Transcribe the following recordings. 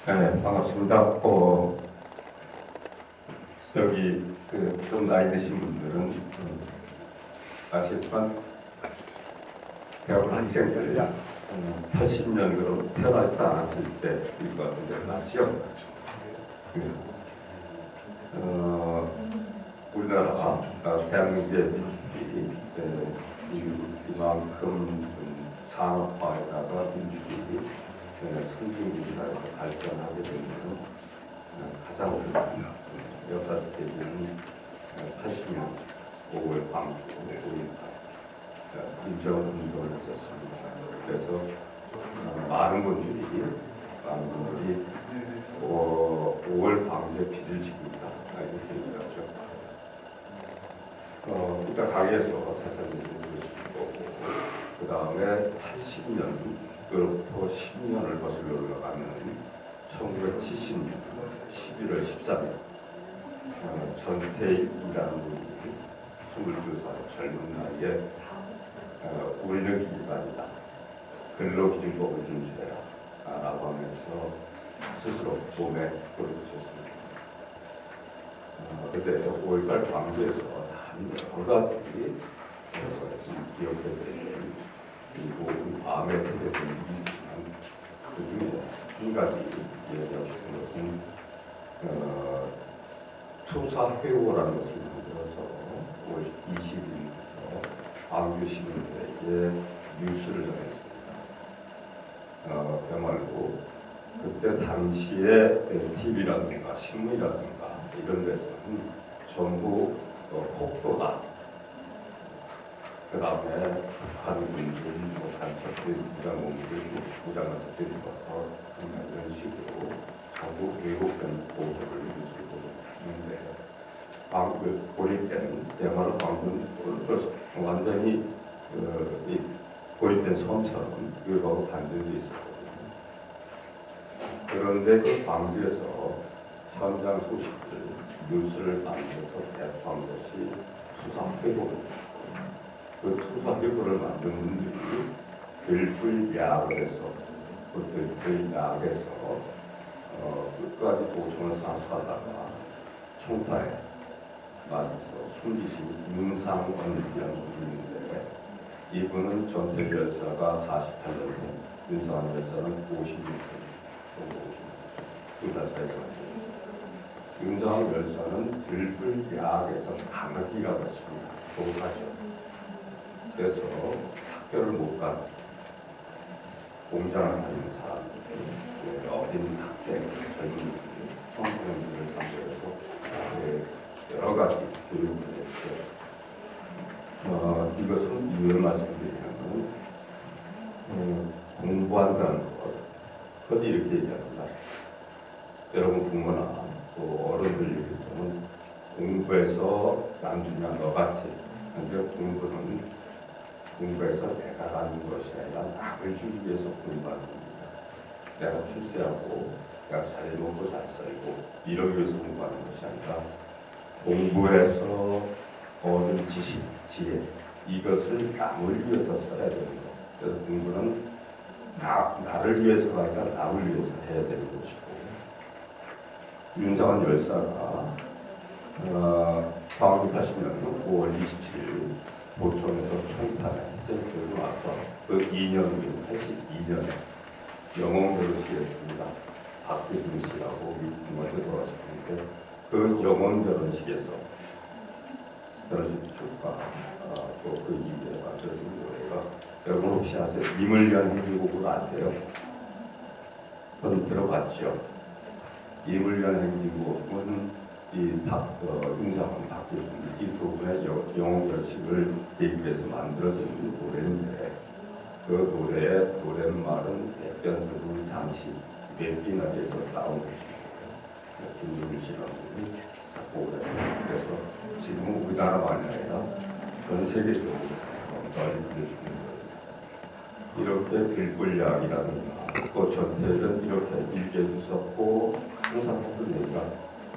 네, 반갑습니다. 여기 좀 나이 드신 분들은 아시겠지만 대학원 학생 때야 80년으로 태어나지 않았을 때일 것 같은데 맞죠? 우리나라 대한민국의 민주주의 이만큼 산업화에다가 민주주의 선진국이라서 발전하게 되는 가장 큰 역사적 계기는 80년 5월 광주 5.18 민주운동을 했었습니다. 그래서 많은 분들이 5월 광주의 빚을 지고 있다 이렇게 얘기하죠. 이따 강의에서 자세히 보시고 그 다음에 80년으로부터 10년을 거슬러 올라가는 1970년 11월 13일 전태일이라는 분이 22살 젊은 나이에 우리는 근로기준법을 준수해라 라고 하면서 스스로 몸에 불을 붙였습니다. 그때 5.18 광주에서 여러 가지 기억해 드리는 그리고 마음에 새겨진 일이지만 그 중에 한 가지 이야기하고 싶은 것은 투사회고라는 것을 만들어서 5월 20일부터 광주 시민들에게 뉴스를 전했습니다. 그야말로 그때 당시에 TV라든가 신문이라든가 이런 데서는 전부 폭도다. 그 다음에 북한군들, 간첩들, 무장관들이 입어서 이런 식으로 전부 왜곡된 보도를 뉴스를 보도했는데 고립된 대마로 광주는 완전히 고립된 섬처럼 위협하고 반전이 있었거든요. 그런데 그 광주에서 현장 소식들 뉴스를 만들어서 대표한 것이 투사회고입니다. 그 투사회고를 만든 분들이 들불야학에서 끝까지 도청을 사수하다가 총파에 맞아서 숨지신 윤상원이라는 분이 있는데 이분은 전태일 열사가 48년생, 윤상원 열사는 56세 윤상원 열사는 들불야학에서 강아지라고 했습니다. 교사죠. 그래서 학교를 못 간 공장을 다니는 사람들, 어린 학생, 젊은 청소년들을 상대해서 여러 가지 교육을 했죠. 이것은 이유를 말씀드리면 공부한다는 것, 그것도 이렇게 얘기합니다. 여러분 부모나 또 어른들 얘기하면 공부해서 남주냐 너같이 근데 공부해서 내가 가는 것이 아니라 남을 주기 위해서 공부하는 겁니다. 내가 출세하고 내가 잘 먹고 잘 살고 이러기 위해서 공부하는 것이 아니라 공부해서 얻은 지식, 지혜 이것을 남을 위해서 써야 되는 것. 그래서 공부는 나를 위해서가 아니라 남을 위해서 해야 되는 것이고 윤상원 열사가 광주 80년 5월 27일 도청에서 총탄에 센터로 와서 그 2년 후 82년에 영웅 결혼식이었습니다. 박대중 씨라고 미국에 돌아가셨는데 그 영웅 결혼식에서 결혼식 축가 또 그 이후에 만들어진 노래가 여러분 혹시 아세요? 님을 위한 행진곡을 아세요? 그건 들어봤죠? 님을 위한 행진곡은 윤상원, 박대중 이 두 분의 영웅 결식을 대입해서 만들어진 노래인데 그 노래의 노랫말은 백변석을 잠시 맵기나리에서 나온 것입니다. 김준일 씨라는 분이 작곡을 했습니다. 그래서 지금 우리나라만이 아니라 전 세계적으로 널리 불려주는 거예요. 이렇게 들불야학이라든가 또 전태일은 이렇게 일기에도 썼고 항상 했던 얘기가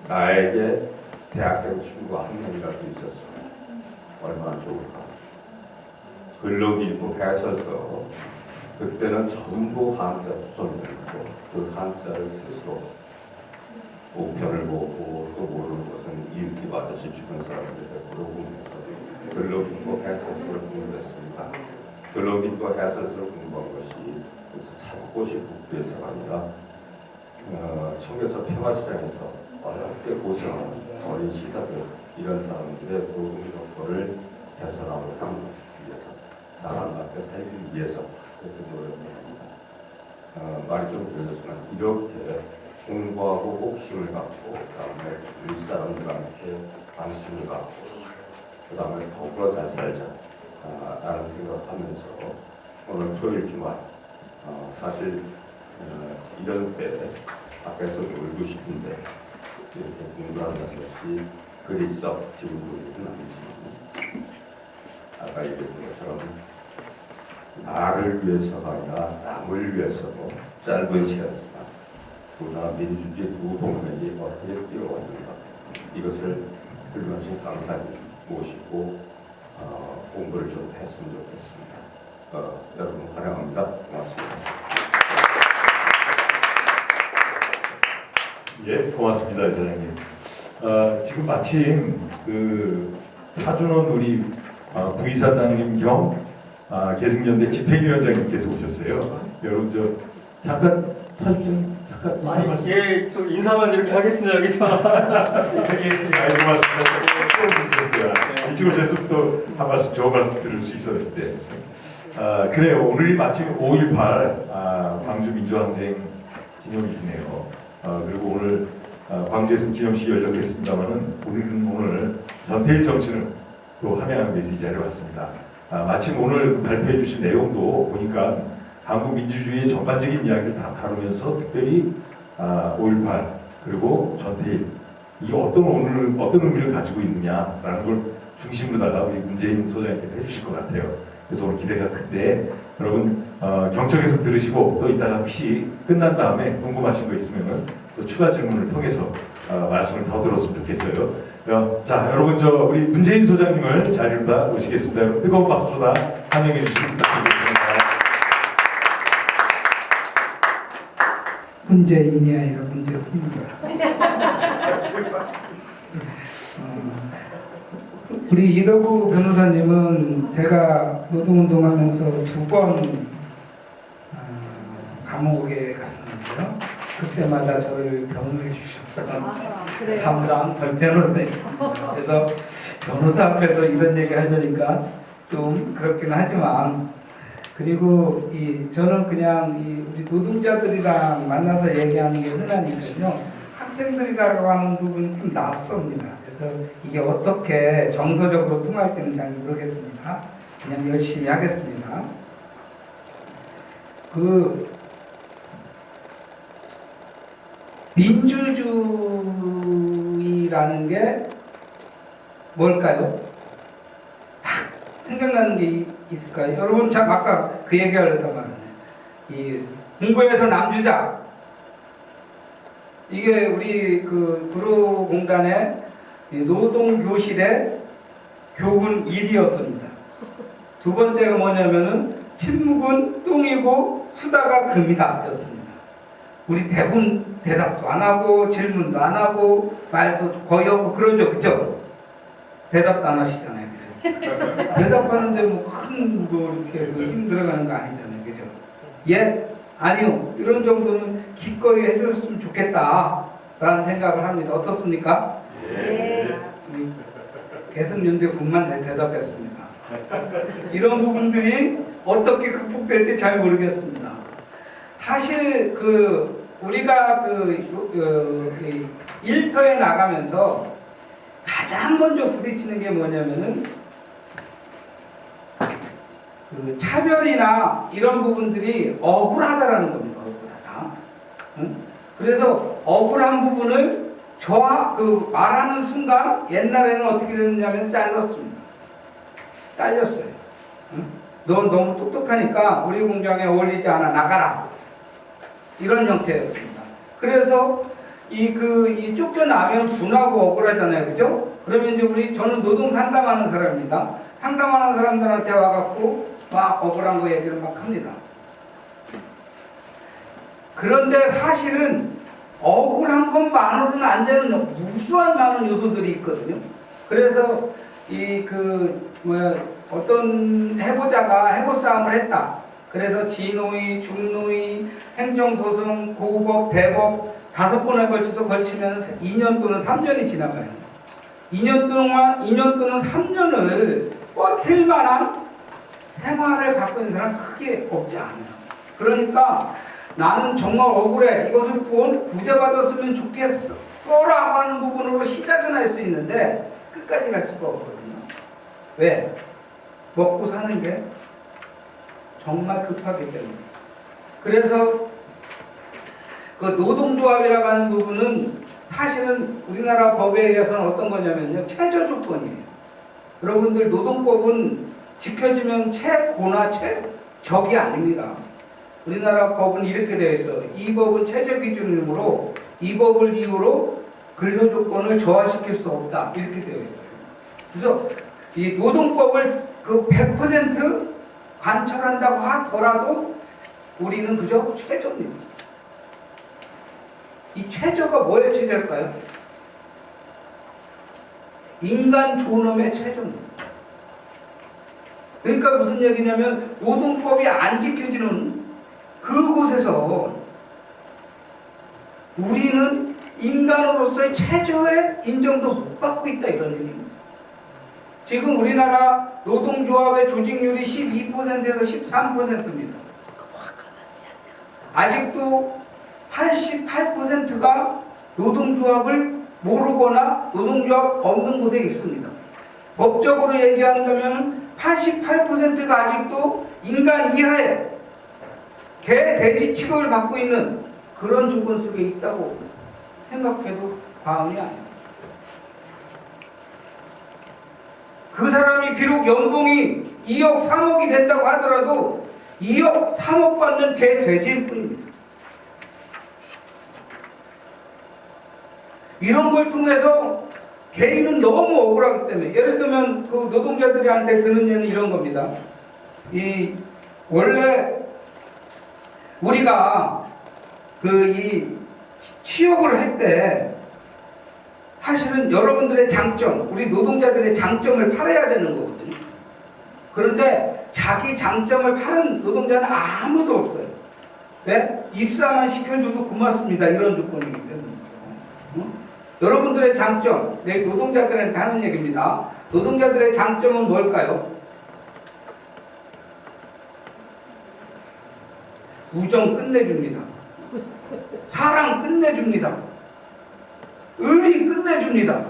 나에게 대학생 친구 한 명이라도 있었으면 얼마나 좋을까. 근로기준법 해설서 그때는 전부 한자 수선이었고 그 한자를 스스로 우편을 보고 또 모르는 것은 읽기 마듯이 주변 사람들의 글을 공부해서 글로 또 해설서를 공부했습니다. 글로 또 해설서를 공부한 것이 사고시 국부에서가 아니라 청에서 평화시장에서 어렵게 고생하는 어린 시다들 이런 사람들의 노동 여건을 개선하고 하기 위해서 사람답게 살기 위해서 그렇게 노력을 합니다. 말이 좀 그렇지만 이렇게 공부하고 호기심을 갖고 그다음에 주위 사람들한테 관심을 갖고 그다음에 더불어 잘 살자 라는 생각을 하면서 오늘 토요일 주말 사실 이런 때 밖에서 놀고 싶은데 이렇게 공부하는 것이 그리 썩 지금 놀기는 아니지만 아까 얘기했던 것처럼 나를 위해서가 아니라 남을 위해서도 짧은 시간이지만 보다 민주주의 두 동맹이 어떻게 뛰어왔는가 이것을 훌륭하신 강사님 모시고 공부를 좀 했으면 좋겠습니다. 여러분 환영합니다. 고맙습니다. 예, 고맙습니다, 이사장님. 지금 마침 그 차준원 우리 부이사장님 겸 계승연대 집행위원장님께서 오셨어요. 여러분 저 잠깐 차준원 잠깐 인사 말씀. 예, 좀 인사만 이렇게 하겠습니다 여기서. 아이 고맙습니다. 또 오셨어요. 일찍 오셔서 또 한 말씀 좋은 말씀 들을 수 있었는데. 그래요. 오늘이 마침 5.18 광주 민주항쟁 기념일이네요. 그리고 오늘 광주에서 기념식이 열렸겠습니다만은 우리는 오늘 전태일 정신을 또 함양하기 위해서 이 자리에 왔습니다. 마침 오늘 발표해 주신 내용도 보니까 한국 민주주의의 전반적인 이야기를 다 다루면서 특별히 5.18 그리고 전태일 이게 어떤 의미를 가지고 있느냐라는 걸 중심으로다가 우리 문재인 소장님께서 해주실 것 같아요. 그래서 오늘 기대가 큰데 여러분 경청해서 들으시고 또 이따가 혹시 끝난 다음에 궁금하신 거 있으면 또 추가 질문을 통해서 말씀을 더 들었으면 좋겠어요. 자 여러분 우리 문재인 소장님을 자리로 모시겠습니다. 여러분 뜨거운 박수로 다 환영해 주시기 부탁드리겠습니다. 문재인이 아니라 문재훈입니다. 우리 이덕우 변호사님은 제가 노동운동하면서 2번 감옥에 갔었는데요. 그때마다 저를 변호해 주셔서 감사한 변호사입니다. 그래서 변호사 앞에서 이런 얘기 하려니까 좀 그렇긴 하지만 그리고 저는 그냥 우리 노동자들이랑 만나서 얘기하는 게 흔하니까요. 학생들이라고 하는 부분이 좀 낯섭니다. 그래서 이게 어떻게 정서적으로 통할지는 잘 모르겠습니다. 그냥 열심히 하겠습니다. 민주주의라는 게 뭘까요? 딱 생각나는 게 있을까요? 여러분 참 아까 그 얘기하려다가 공부해서 남주자 이게 우리 그 구로공단의 노동교실의 교훈 1위였습니다. 두 번째가 뭐냐면은 침묵은 똥이고 수다가 금이다 였습니다. 우리 대부분 대답도 안 하고 질문도 안 하고 말도 거의 없고 그러죠, 그죠? 대답도 안 하시잖아요. 대답하는데 큰 이렇게 힘 들어가는 거 아니잖아요, 그죠? 예? 아니요. 이런 정도는 기꺼이 해줬으면 좋겠다라는 생각을 합니다. 어떻습니까? 예. 계승연대 분만 대답했습니다. 이런 부분들이 어떻게 극복될지 잘 모르겠습니다. 사실 우리가 일터에 나가면서 가장 먼저 부딪히는 게 뭐냐면은 차별이나 이런 부분들이 억울하다라는 겁니다. 억울하다. 응? 그래서 억울한 부분을 말하는 순간 옛날에는 어떻게 됐냐면 잘렸습니다. 잘렸어요. 응? 넌 너무 똑똑하니까 우리 공장에 어울리지 않아 나가라. 이런 형태였습니다. 그래서 이 쫓겨나면 분하고 억울하잖아요, 그죠? 그러면 이제 저는 노동 상담하는 사람입니다. 상담하는 사람들한테 와갖고 막 억울한 거 얘기를 막 합니다. 그런데 사실은 억울한 것만으로는 안 되는 무수한 많은 요소들이 있거든요. 그래서 어떤 해고자가 해고싸움을 했다. 그래서 진노위, 중노위, 행정소송, 고법, 대법 5번에 걸쳐서 걸치면 2년 또는 3년이 지나가요. 2년 또는 3년을 버틸 만한 생활을 갖고 있는 사람 크게 없지 않아요. 그러니까 나는 정말 억울해. 이것을 구제받았으면 좋겠어라고 하는 부분으로 시작은 할 수 있는데 끝까지 갈 수가 없거든요. 왜? 먹고 사는 게 정말 급하기 때문에. 그래서 그 노동조합이라고 하는 부분은 사실은 우리나라 법에 의해서는 어떤 거냐면요, 최저 조건이에요. 여러분들 노동법은 지켜지면 최고나 최적이 아닙니다. 우리나라 법은 이렇게 되어 있어요. 이 법은 최저 기준이므로 이 법을 이유로 근로조건을 저하시킬 수 없다. 이렇게 되어 있어요. 그래서 이 노동법을 그 100% 관철한다고 하더라도 우리는 그저 최저입니다. 이 최저가 뭐의 최저일까요? 인간 존엄의 최저입니다. 그러니까 무슨 얘기냐면 노동법이 안 지켜지는 그곳에서 우리는 인간으로서의 최저의 인정도 못 받고 있다, 이런 얘기입니다. 지금 우리나라 노동조합의 조직률이 12%에서 13%입니다. 아직도 88%가 노동조합을 모르거나 노동조합 없는 곳에 있습니다. 법적으로 얘기한다면 88%가 아직도 인간 이하의 개, 돼지 취급을 받고 있는 그런 조건 속에 있다고 생각해도 과언이 아닙니다. 그 사람이 비록 연봉이 2억, 3억이 된다고 하더라도 2억, 3억 받는 개, 돼지일 뿐입니다. 이런 걸 통해서 개인은 너무 억울하기 때문에, 예를 들면 그 노동자들한테 드는 예는 이런 겁니다. 원래 우리가 취업을 할 때 사실은 여러분들의 장점, 우리 노동자들의 장점을 팔아야 되는 거거든요. 그런데 자기 장점을 파는 노동자는 아무도 없어요. 왜? 입사만 시켜줘도 고맙습니다. 이런 조건이기 때문에. 여러분들의 장점, 내 노동자들한테 하는 얘기입니다. 노동자들의 장점은 뭘까요? 우정 끝내줍니다. 사랑 끝내줍니다. 의리 끝내줍니다.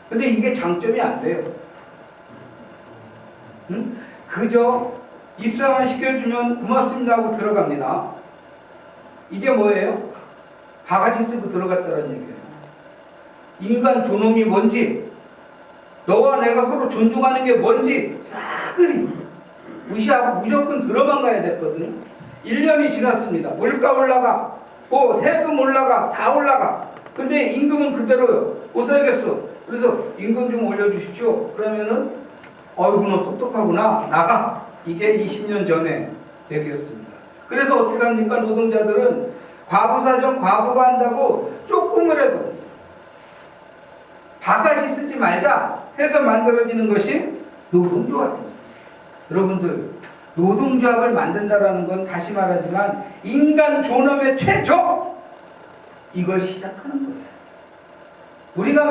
근데 이게 장점이 안 돼요. 응? 그저 입사만 시켜주면 고맙습니다 하고 들어갑니다. 이게 뭐예요? 바가지 쓰고 들어갔다는 얘기예요. 인간 존엄이 뭔지, 너와 내가 서로 존중하는 게 뭔지 싸그리 무시하고 무조건 들어만 가야 됐거든요. 1년이 지났습니다. 물가 올라가, 세금 올라가, 다 올라가. 근데 임금은 그대로요. 못 살겠어. 그래서 임금 좀 올려주십시오. 그러면은 어이구 너 똑똑하구나, 나가. 이게 20년 전에 얘기였습니다. 그래서 어떻게 합니까? 노동자들은 과부사정 과부가 한다고 조금이라도 바가지 쓰지 말자 해서 만들어지는 것이 노동조합입니다. 여러분들, 노동조합을 만든다라는 건 다시 말하지만 인간 존엄의 최저, 이걸 시작하는 거예요. 우리가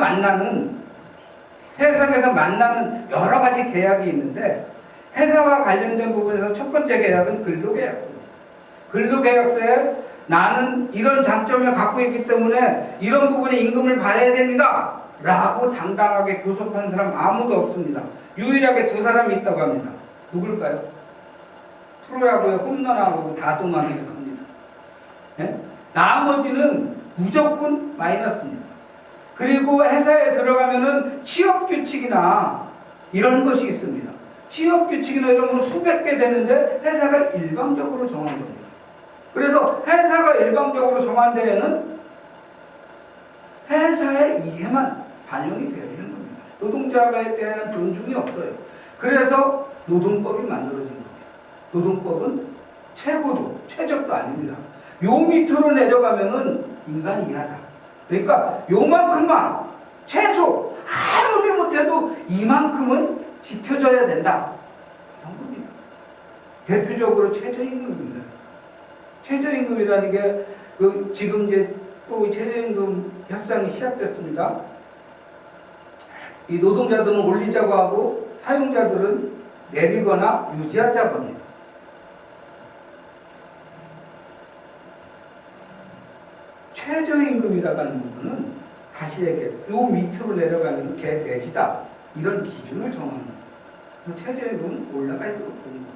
세상에서 만나는 여러 가지 계약이 있는데 회사와 관련된 부분에서 첫 번째 계약은 근로계약서입니다. 근로계약서에 나는 이런 장점을 갖고 있기 때문에 이런 부분에 임금을 받아야 됩니다 라고 당당하게 교섭한 사람 아무도 없습니다. 유일하게 2사람이 있다고 합니다. 누굴까요? 프로야구의 홈런하고 다소만에게 삽니다. 네? 나머지는 무조건 마이너스입니다. 그리고 회사에 들어가면은 취업규칙이나 이런 것이 있습니다. 취업규칙이나 이런 건 수백 개 되는데 회사가 일방적으로 정한 겁니다. 그래서 회사가 일방적으로 정한 데에는 회사의 이해만 반영이 되어 있는 겁니다. 노동자에 대한 존중이 없어요. 그래서 노동법이 만들어진 겁니다. 노동법은 최고도, 최적도 아닙니다. 요 밑으로 내려가면은 인간이 이하다. 그러니까 요만큼만 최소 아무리 못해도 이만큼은 지켜져야 된다. 그런 겁니다. 대표적으로 최저임금입니다. 최저임금이라는 게 지금 이제 또 최저임금 협상이 시작됐습니다. 이 노동자들은 올리자고 하고 사용자들은 내리거나 유지하자고 합니다. 최저임금이라고 하는 부분은 다시 얘기해 요 밑으로 내려가면 개돼지다 이런 기준을 정하는 거예요. 그래서 최저임금은 올라갈 수가 없는 거예요.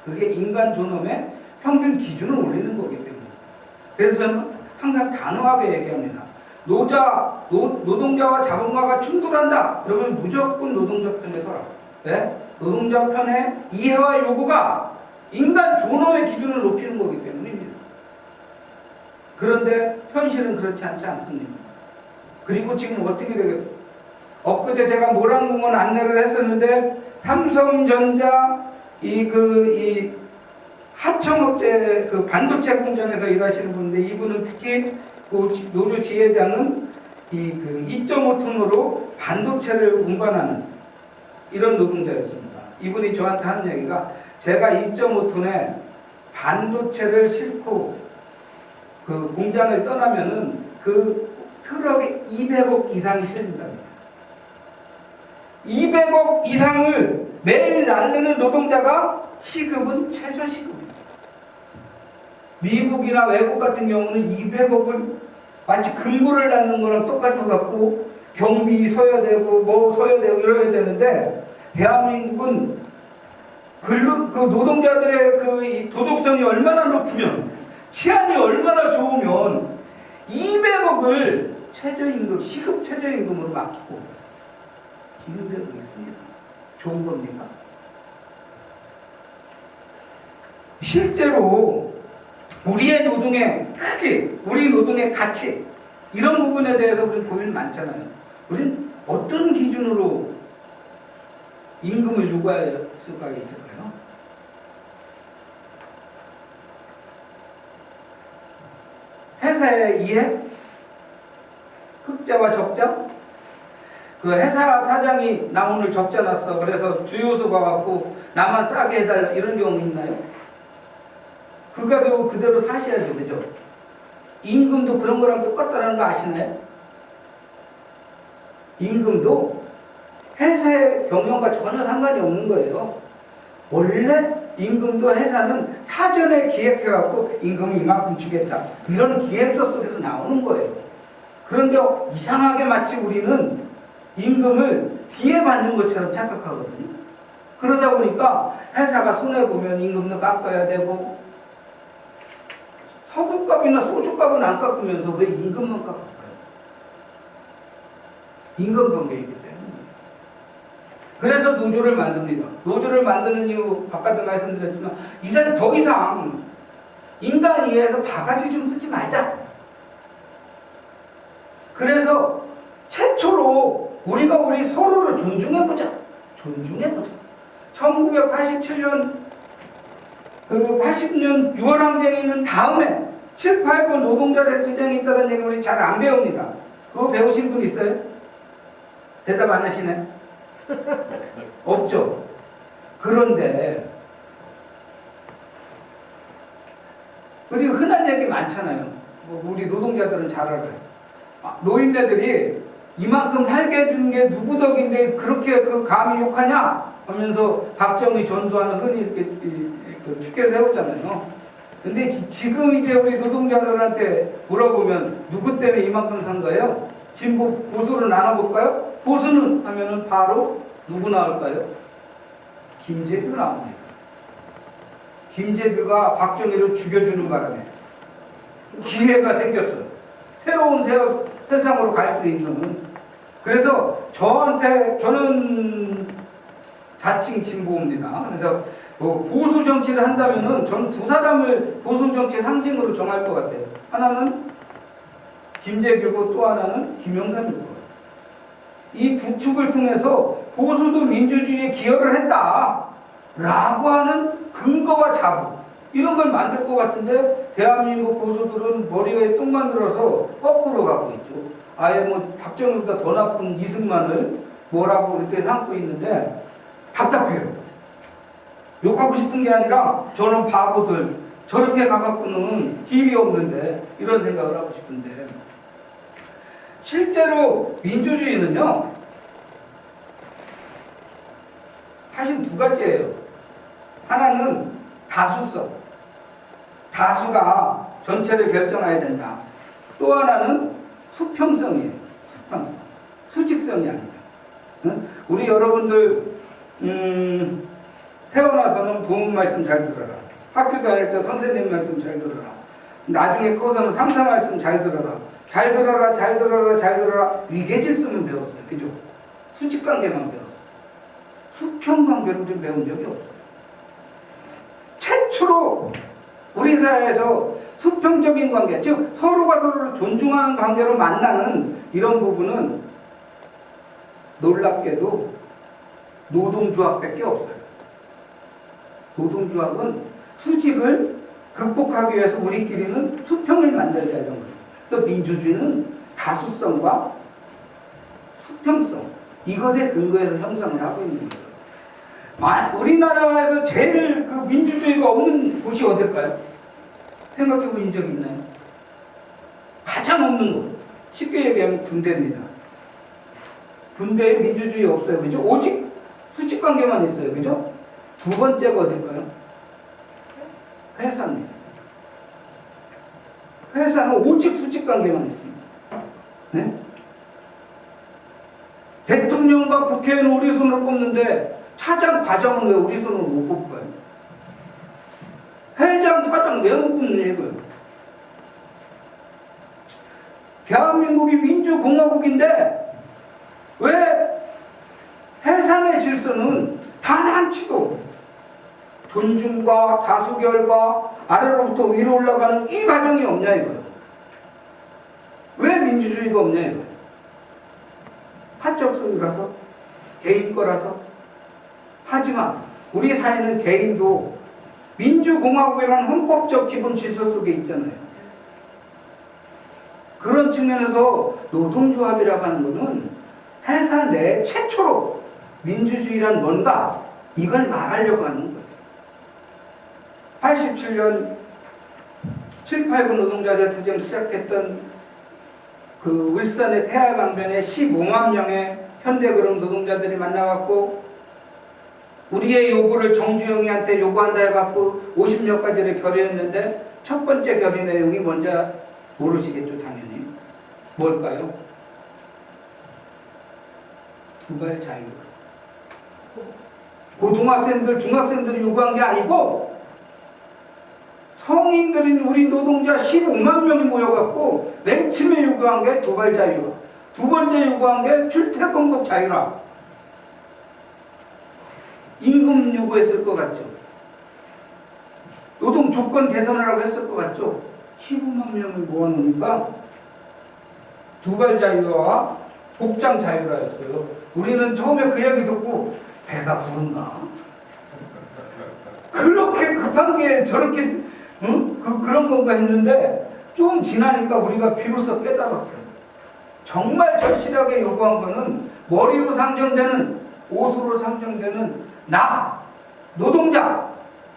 그게 인간 존엄의 평균 기준을 올리는 거기 때문에. 그래서 저는 항상 단호하게 얘기합니다. 노동자와 자본가가 충돌한다. 그러면 무조건 노동자 편에 서라. 네? 노동자 편의 이해와 요구가 인간 존엄의 기준을 높이는 거기 때문입니다. 그런데 현실은 그렇지 않지 않습니다. 그리고 지금 어떻게 되겠어요? 엊그제 제가 모란공원 안내를 했었는데 삼성전자 이 하청업체 반도체 공장에서 일하시는 분인데 이분은 특히 노조 지회장은 2.5톤으로 반도체를 운반하는 이런 노동자였습니다. 이분이 저한테 하는 얘기가 제가 2.5톤에 반도체를 싣고 그 공장을 떠나면은 그 트럭에 200억 이상이 실린답니다. 200억 이상을 매일 날리는 노동자가 시급은 최저시급입니다. 미국이나 외국 같은 경우는 200억을 마치 금고를 낳는 거랑 똑같아갖고 경비 서야 되고 뭐 서야 되고 이래야 되는데 대한민국은 그 노동자들의 그 도덕성이 얼마나 높으면 치안이 얼마나 좋으면 200억을 최저임금, 시급 최저임금으로 맡기고 기능되고 있습니다. 좋은 겁니까? 실제로 우리의 노동의 크기, 우리 노동의 가치 이런 부분에 대해서 우리는 고민 많잖아요. 우리는 어떤 기준으로 임금을 요구할 수가 있을까요? 회사의 이해? 흑자와 적자? 그 회사 사장이 나 오늘 적자 났어. 그래서 주유소 가갖고 나만 싸게 해달라 이런 경우 있나요? 그 가격을 그대로 사셔야죠. 그죠? 임금도 그런 거랑 똑같다는 거 아시나요? 임금도 회사의 경영과 전혀 상관이 없는 거예요. 원래 임금도 회사는 사전에 기획해갖고 임금을 이만큼 주겠다. 이런 기획서 속에서 나오는 거예요. 그런데 이상하게 마치 우리는 임금을 뒤에 받는 것처럼 착각하거든요. 그러다 보니까 회사가 손해보면 임금도 깎아야 되고 석유값이나 소주값은 안 깎으면서 왜 임금만 깎을까요? 임금 관계이기 때문에. 그래서 노조를 만듭니다. 노조를 만드는 이유 아까도 말씀드렸지만 이제는 더 이상 인간 이해에서 바가지 좀 쓰지 말자. 그래서 최초로 우리가 우리 서로를 존중해보자. 존중해보자. 1987년 80년 6월 항쟁이 있는 다음에 7, 8번 노동자 대투쟁이 있다는 얘기를 우리 잘 안 배웁니다. 그거 배우신 분 있어요? 대답 안 하시네? 없죠. 그런데 우리 흔한 얘기 많잖아요. 우리 노동자들은 잘 알아요. 노인네들이 이만큼 살게 해주는 게 누구 덕인데 그렇게 감히 욕하냐 하면서 박정희 전두환은 흔히 이렇게 축계를 해오잖아요. 근데 지금 이제 우리 노동자들한테 물어보면 누구 때문에 이만큼 산 거예요? 진보 보수를 나눠볼까요? 보수는 하면은 바로 누구 나올까요? 김재규 나옵니다. 김재규가 박정희를 죽여주는 바람에 기회가 생겼어요. 새로운 세상으로 갈 수 있는. 그래서 저는 자칭 진보입니다. 그래서 보수 정치를 한다면은 저는 두 사람을 보수 정치 상징으로 정할 것 같아요. 하나는 김재규고 또 하나는 김영삼일 거예요. 이 두 축을 통해서 보수도 민주주의에 기여를 했다라고 하는 근거와 자부, 이런 걸 만들 것 같은데 대한민국 보수들은 머리에 똥 만들어서 거꾸로 가고 있죠. 아예 뭐 박정희보다 더 나쁜 이승만을 뭐라고 이렇게 삼고 있는데 답답해요. 욕하고 싶은 게 아니라 저는 바보들 저렇게 가갖고는 길이 없는데 이런 생각을 하고 싶은데 실제로 민주주의는요 사실 두 가지예요. 하나는 다수성, 다수가 전체를 결정해야 된다. 또 하나는 수평성이에요. 수평성, 수직성이 아니다. 응? 우리 여러분들 태어나서는 부모 말씀 잘 들어라. 학교 다닐 때 선생님 말씀 잘 들어라. 나중에 커서는 상사 말씀 잘 들어라. 잘 들어라, 잘 들어라, 잘 들어라. 위계질서는 배웠어요. 그죠? 수직관계만 배웠어요. 수평관계를 좀 배운 적이 없어요. 최초로 우리 사회에서 수평적인 관계, 즉 서로가 서로를 존중하는 관계로 만나는 이런 부분은 놀랍게도 노동조합밖에 없어요. 노동조합은 수직을 극복하기 위해서 우리끼리는 수평을 만들자 이런 거예요. 그래서 민주주의는 다수성과 수평성 이것에 근거해서 형성을 하고 있는 거예요. 우리나라에서 제일 그 민주주의가 없는 곳이 어딜까요? 생각해 보신 적이 있나요? 가장 없는 곳. 쉽게 얘기하면 군대입니다. 군대에 민주주의 없어요. 그죠? 오직 수직관계만 있어요. 그죠? 두 번째가 어딜까요? 회사입니다. 회사는 오직 수직관계만 있습니다. 네? 대통령과 국회의원 우리 손으로 뽑는데 차장 과정은 왜 우리 손으로 못 뽑을까요? 회장 사장 왜 못 뽑느냐 이거예요. 대한민국이 민주공화국인데 왜 해산의 질서는 단 한치도 존중과 다수결과 아래로부터 위로 올라가는 이 과정이 없냐 이거예요. 왜 민주주의가 없냐 이거예요. 사적성이라서 개인 거라서. 하지만 우리 사회는 개인도 민주공화국이라는 헌법적 기본 질서 속에 있잖아요. 그런 측면에서 노동조합이라고 하는 것은 회사 내 최초로 민주주의란 뭔가 이걸 말하려고 하는 거예요. 87년 7.89 노동자들 투쟁 시작했던 그 울산의 태화강변에 15만 명의 현대그룹 노동자들이 만나갖고 우리의 요구를 정주영이한테 요구한다 해갖고 50몇 가지를 결의했는데 첫 번째 결의 내용이 뭔지 모르시겠죠 당연히. 뭘까요? 두발 자유. 고등학생들 중학생들이 요구한 게 아니고 성인들인 우리 노동자 15만 명이 모여갖고 맨 처음에 요구한 게 두발 자유. 두 번째 요구한 게 출퇴근복 자유라. 임금 요구했을 것 같죠? 노동 조건 개선하라고 했을 것 같죠? 15만 명을 모아놓으니까 두발 자유와 복장 자유라였어요. 우리는 처음에 그 얘기 듣고 배가 부른가? 그렇게 급한 게 저렇게 그런 건가 했는데 좀 지나니까 우리가 비로소 깨달았어요. 정말 절실하게 요구한 거는 머리로 상정되는 옷으로 상정되는 나, 노동자,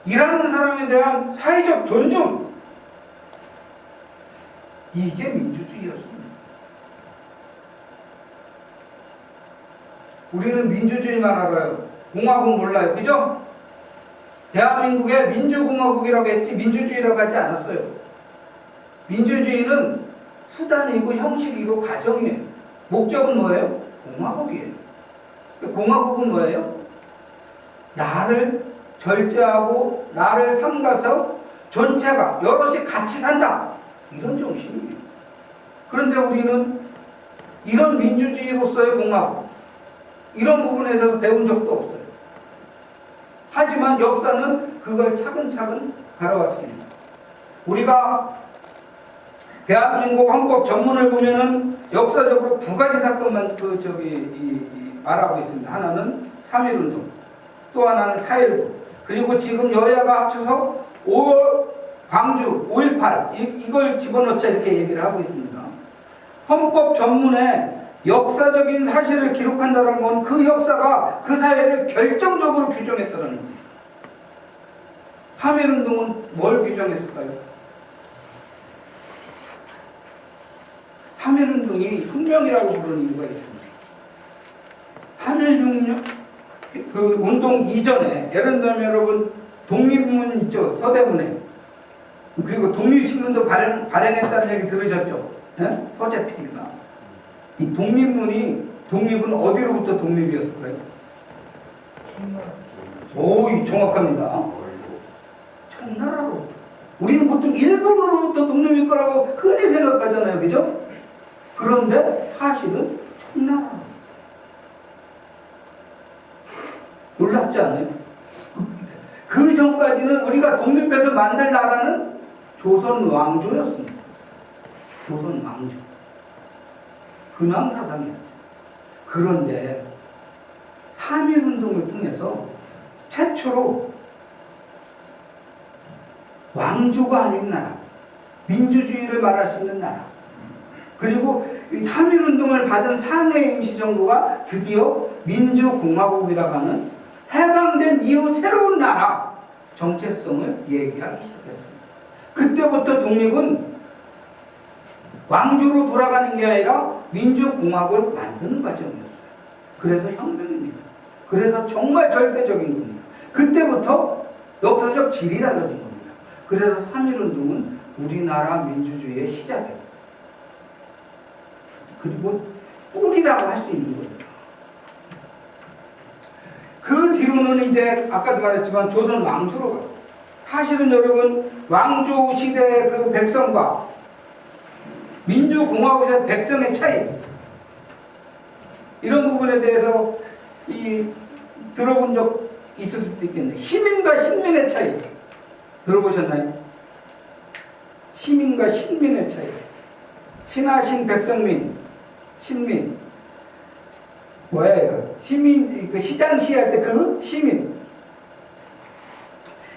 일하는 사람에 대한 사회적 존중. 이게 민주주의였습니다. 우리는 민주주의만 알아요. 공화국 몰라요. 그죠? 대한민국에 민주공화국이라고 했지 민주주의라고 하지 않았어요. 민주주의는 수단이고 형식이고 과정이에요. 목적은 뭐예요? 공화국이에요. 공화국은 뭐예요? 나를 절제하고 나를 삼가서 전체가 여럿이 같이 산다. 이런 정신이에요. 그런데 우리는 이런 민주주의로서의 공화국 이런 부분에 대해서 배운 적도 없어요. 하지만 역사는 그걸 차근차근 갈아왔습니다. 우리가 대한민국 헌법 전문을 보면은 역사적으로 두 가지 사건만 말하고 있습니다. 하나는 3.1운동, 또 하나는 4.19, 그리고 지금 여야가 합쳐서 광주 5.18 이걸 집어넣자 이렇게 얘기를 하고 있습니다. 헌법 전문에 역사적인 사실을 기록한다는 건 그 역사가 그 사회를 결정적으로 규정했다는 겁니다. 3.1운동은 뭘 규정했을까요? 3.1운동이 혁명이라고 부르는 이유가 있습니다. 3.16 그 운동 이전에 예를 들면 여러분 독립문 있죠? 서대문에. 그리고 독립신문도 발행했다는 얘기 들으셨죠? 예? 서재필이가. 이 독립은 어디로부터 독립이었을까요? 오, 정확합니다. 청나라로. 우리는 보통 일본으로부터 독립일 거라고 흔히 생각하잖아요. 그죠? 그런데 사실은 청나라. 놀랍지 않아요? 그 전까지는 우리가 독립해서 만들 나라는 조선 왕조였습니다. 조선 왕조. 근황 사상이었죠. 그런데 3.1운동을 통해서 최초로 왕조가 아닌 나라, 민주주의를 말할 수 있는 나라, 그리고 이 3.1운동을 받은 상해 임시정부가 드디어 민주공화국이라고 하는 해방된 이후 새로운 나라 정체성을 얘기하기 시작했습니다. 그때부터 독립은 왕조로 돌아가는 게 아니라 민주공화국을 만드는 과정이었어요. 그래서 혁명입니다. 그래서 정말 절대적인 겁니다. 그때부터 역사적 질이 달라진 겁니다. 그래서 3.1운동은 우리나라 민주주의의 시작이에요. 그리고 뿌리라고 할 수 있는 겁니다. 그 뒤로는 이제 아까도 말했지만 조선 왕조로 가요. 사실은 여러분 왕조 시대의 그 백성과 민주공화국의 백성의 차이 이런 부분에 대해서 들어본 적 있을 수도 있겠는데 시민과 신민의 차이 들어보셨나요? 시민과 신민의 차이. 신하신 백성민 신민 뭐야 이거 시민 그 시장시 할 때 그 시민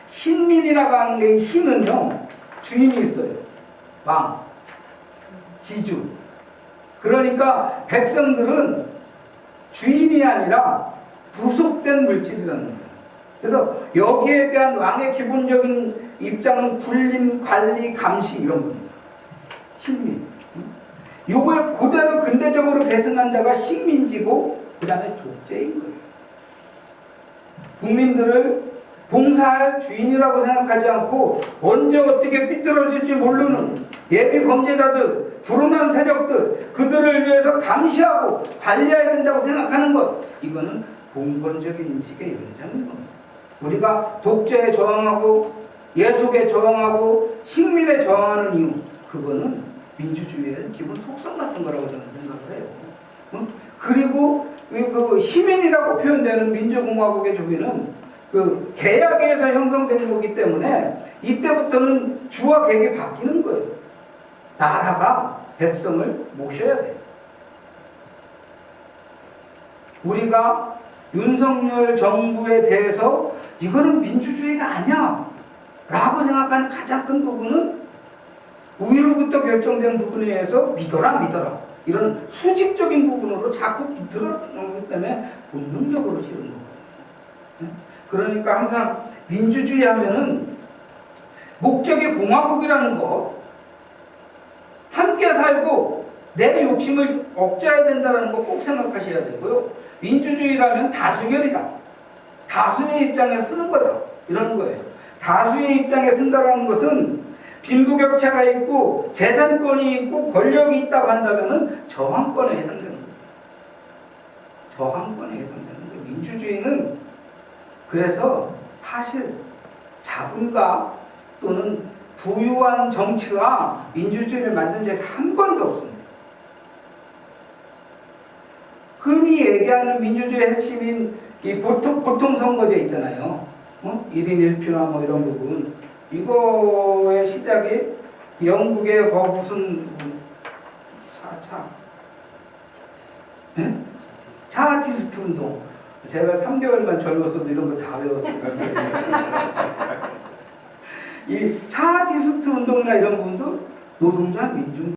신민이라고 하는 게 신은요 주인이 있어요. 왕 지주. 그러니까 백성들은 주인이 아니라 부속된 물질이라는 거예요. 그래서 여기에 대한 왕의 기본적인 입장은 군림, 관리, 감시 이런 겁니다. 신민. 요걸 그대로 근대적으로 계승한 데가 식민지고 그 다음에 독재인 거예요. 국민들을 봉사할 주인이라고 생각하지 않고 언제 어떻게 삐뚤어질지 모르는 예비 범죄자들, 불운한 세력들 그들을 위해서 감시하고 관리해야 된다고 생각하는 것 이거는 봉건적인 인식의 연장인 겁니다. 우리가 독재에 저항하고 예속에 저항하고 식민에 저항하는 이유 그거는 민주주의의 기본 속성 같은 거라고 저는 생각을 해요. 그리고 그 시민이라고 표현되는 민주공화국의 조기는 그 계약에 의해서 형성된 거기 때문에 이때부터는 주와 객이 바뀌는 거예요. 나라가 백성을 모셔야 돼요. 우리가 윤석열 정부에 대해서 이거는 민주주의가 아니야 라고 생각하는 가장 큰 부분은 위로부터 결정된 부분에 의해서 믿어라 이런 수직적인 부분으로 자꾸 비틀어놓기 때문에 본능적으로 싫은 거거든요. 그러니까 항상 민주주의 하면은 목적이 공화국이라는 거 함께 살고 내 욕심을 억제해야 된다는 거 꼭 생각하셔야 되고요. 민주주의라면 다수결이다. 다수의 입장에 쓰는 거다. 이러는 거예요. 다수의 입장에 쓴다는 것은 빈부격차가 있고 재산권이 있고 권력이 있다고 한다면 저항권에 해당되는 거예요. 저항권에 해당되는 거예요. 민주주의는 그래서 사실 자본가 또는 부유한 정치가 민주주의를 만든 적이 한 번도 없습니다. 흔히 얘기하는 민주주의의 핵심인 이 보통 선거제 있잖아요. 1인 1표나 뭐 이런 부분. 이거의 시작이 영국의 무슨 차아티스트 운동. 제가 3개월만 젊었어도 이런 거 다 배웠으니까. 이 자아티스트 운동이나 이런 부분도 노동자 민중